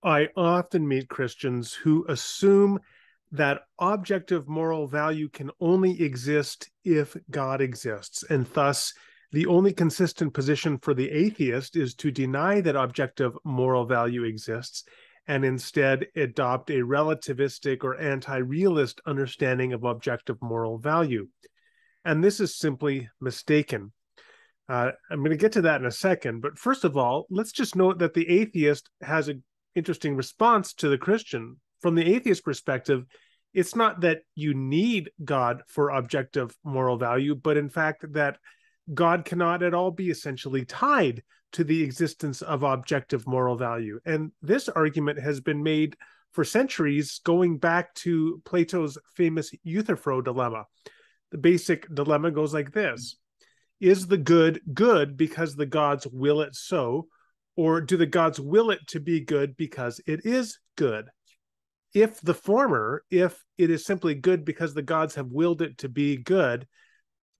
I often meet Christians who assume that objective moral value can only exist if God exists. And thus, the only consistent position for the atheist is to deny that objective moral value exists and instead adopt a relativistic or anti-realist understanding of objective moral value. And this is simply mistaken. I'm going to get to that in a second, but first of all, let's just note that the atheist has an interesting response to the Christian. From the atheist perspective, it's not that you need God for objective moral value, but in fact that God cannot at all be essentially tied to the existence of objective moral value. And this argument has been made for centuries, going back to Plato's famous Euthyphro dilemma. The basic dilemma goes like this: is the good good because the gods will it so, or do the gods will it to be good because it is good? If the former, if it is simply good because the gods have willed it to be good,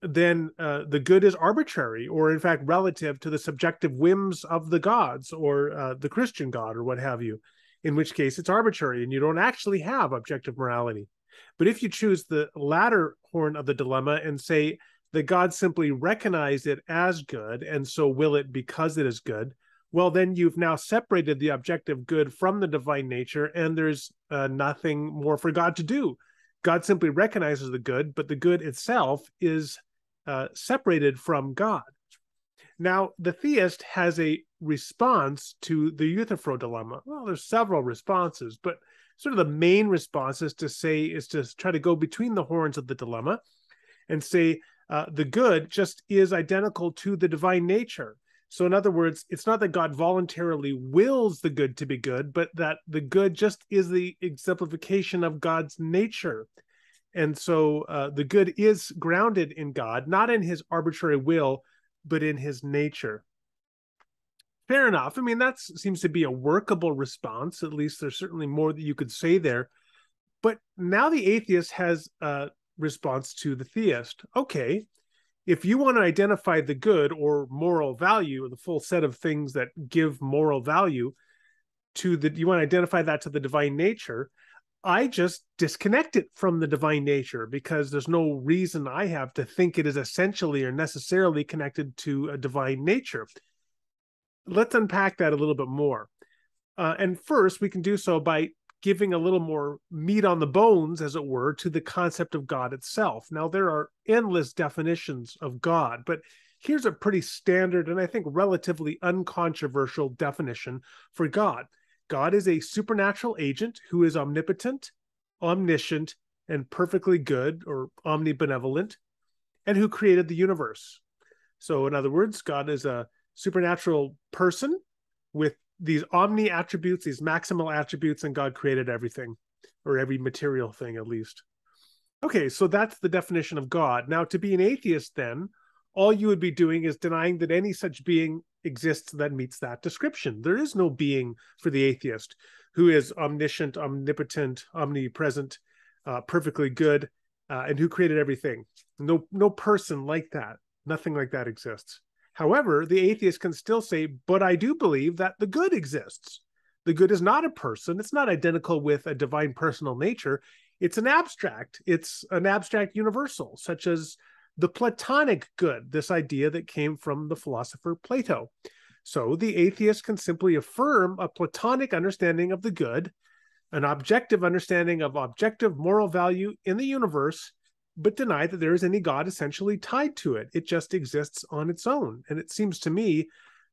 then the good is arbitrary, or in fact relative to the subjective whims of the gods, or the Christian God, or what have you, in which case it's arbitrary and you don't actually have objective morality. But if you choose the latter horn of the dilemma and say the gods simply recognize it as good and so will it because it is good, well, then you've now separated the objective good from the divine nature, and there's nothing more for God to do. God simply recognizes the good, but the good itself is separated from God. Now, the theist has a response to the Euthyphro dilemma. Well, there's several responses, but sort of the main response is to try to go between the horns of the dilemma and say the good just is identical to the divine nature. So in other words, it's not that God voluntarily wills the good to be good, but that the good just is the exemplification of God's nature. And so the good is grounded in God, not in his arbitrary will, but in his nature. Fair enough. I mean, that seems to be a workable response. At least there's certainly more that you could say there. But now the atheist has a response to the theist. Okay, if you want to identify the good or moral value, or the full set of things that give moral value you want to identify that to the divine nature, I just disconnect it from the divine nature because there's no reason I have to think it is essentially or necessarily connected to a divine nature. Let's unpack that a little bit more. And first, we can do so by giving a little more meat on the bones, as it were, to the concept of God itself. Now, there are endless definitions of God, but here's a pretty standard and I think relatively uncontroversial definition for God. God is a supernatural agent who is omnipotent, omniscient, and perfectly good, or omnibenevolent, and who created the universe. So, in other words, God is a supernatural person with these omni attributes, these maximal attributes, and God created everything, or every material thing at least. Okay, so that's the definition of God. Now, to be an atheist, then, all you would be doing is denying that any such being exists that meets that description. There is no being for the atheist who is omniscient, omnipotent, omnipresent, perfectly good, and who created everything. No person like that. Nothing like that exists. However, the atheist can still say, but I do believe that the good exists. The good is not a person. It's not identical with a divine personal nature. It's an abstract. It's an abstract universal, such as the Platonic good, this idea that came from the philosopher Plato. So the atheist can simply affirm a Platonic understanding of the good, an objective understanding of objective moral value in the universe, but deny that there is any God essentially tied to it. It just exists on its own. And it seems to me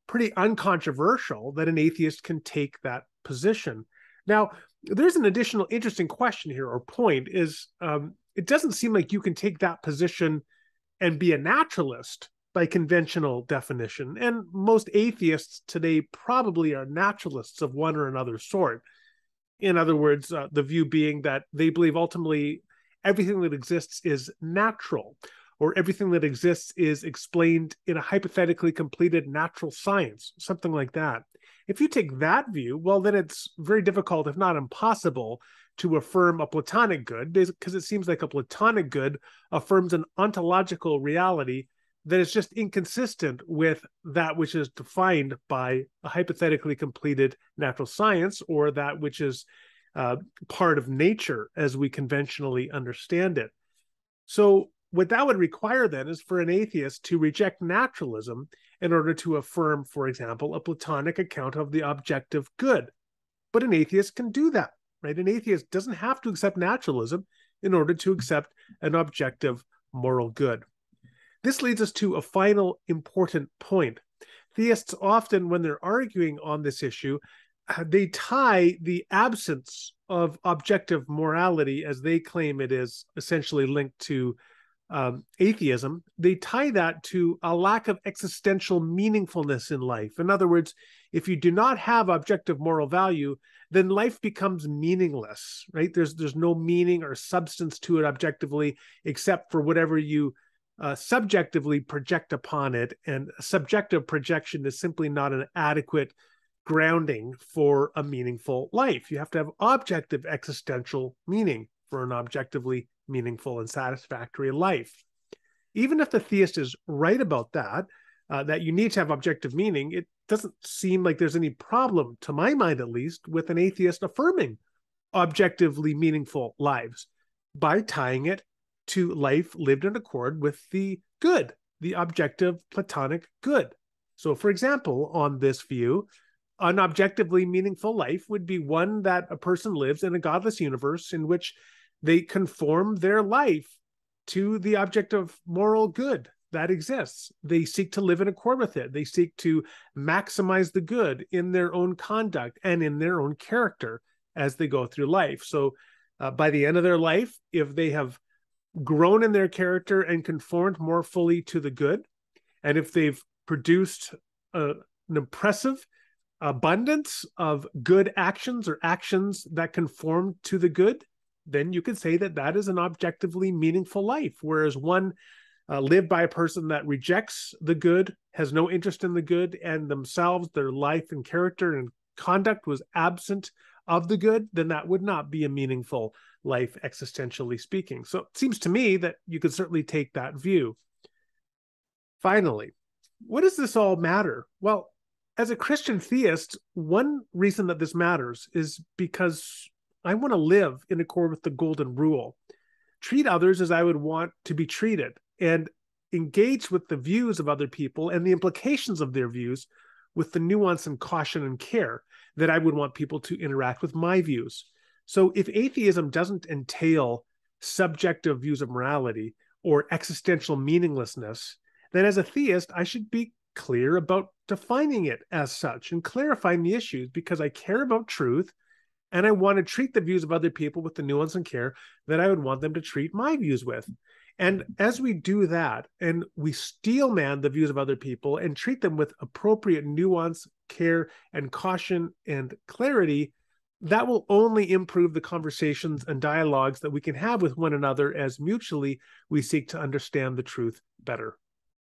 pretty uncontroversial that an atheist can take that position. Now, there's an additional interesting question here, or point, is it doesn't seem like you can take that position and be a naturalist by conventional definition. And most atheists today probably are naturalists of one or another sort. In other words, the view being that they believe ultimately everything that exists is natural, or everything that exists is explained in a hypothetically completed natural science, something like that. If you take that view, well, then it's very difficult, if not impossible, to affirm a Platonic good, because it seems like a Platonic good affirms an ontological reality that is just inconsistent with that which is defined by a hypothetically completed natural science, or that which is part of nature as we conventionally understand it. So what that would require then is for an atheist to reject naturalism in order to affirm, for example, a Platonic account of the objective good. But an atheist can do that, right? An atheist doesn't have to accept naturalism in order to accept an objective moral good. This leads us to a final important point. Theists often, when they're arguing on this issue, they tie the absence of objective morality, as they claim it is essentially linked to atheism, they tie that to a lack of existential meaningfulness in life. In other words, if you do not have objective moral value, then life becomes meaningless, right? There's no meaning or substance to it objectively, except for whatever you subjectively project upon it. And subjective projection is simply not an adequate grounding for a meaningful life. You have to have objective existential meaning for an objectively meaningful and satisfactory life. Even if the theist is right about that, that you need to have objective meaning, it doesn't seem like there's any problem, to my mind at least, with an atheist affirming objectively meaningful lives by tying it to life lived in accord with the good, the objective Platonic good. So, for example, on this view, an objectively meaningful life would be one that a person lives in a godless universe in which they conform their life to the objective moral good that exists. They seek to live in accord with it. They seek to maximize the good in their own conduct and in their own character as they go through life. So by the end of their life, if they have grown in their character and conformed more fully to the good, and if they've produced an impressive abundance of good actions or actions that conform to the good, then you could say that that is an objectively meaningful life. Whereas one lived by a person that rejects the good, has no interest in the good, and themselves, their life and character and conduct was absent of the good, then that would not be a meaningful life, existentially speaking. So it seems to me that you could certainly take that view. Finally, what does this all matter? Well, as a Christian theist, one reason that this matters is because I want to live in accord with the golden rule, treat others as I would want to be treated, and engage with the views of other people and the implications of their views with the nuance and caution and care that I would want people to interact with my views. So if atheism doesn't entail subjective views of morality or existential meaninglessness, then as a theist, I should be clear about defining it as such and clarifying the issues, because I care about truth and I want to treat the views of other people with the nuance and care that I would want them to treat my views with. And as we do that, and we steelman the views of other people and treat them with appropriate nuance, care, and caution and clarity, that will only improve the conversations and dialogues that we can have with one another as mutually we seek to understand the truth better.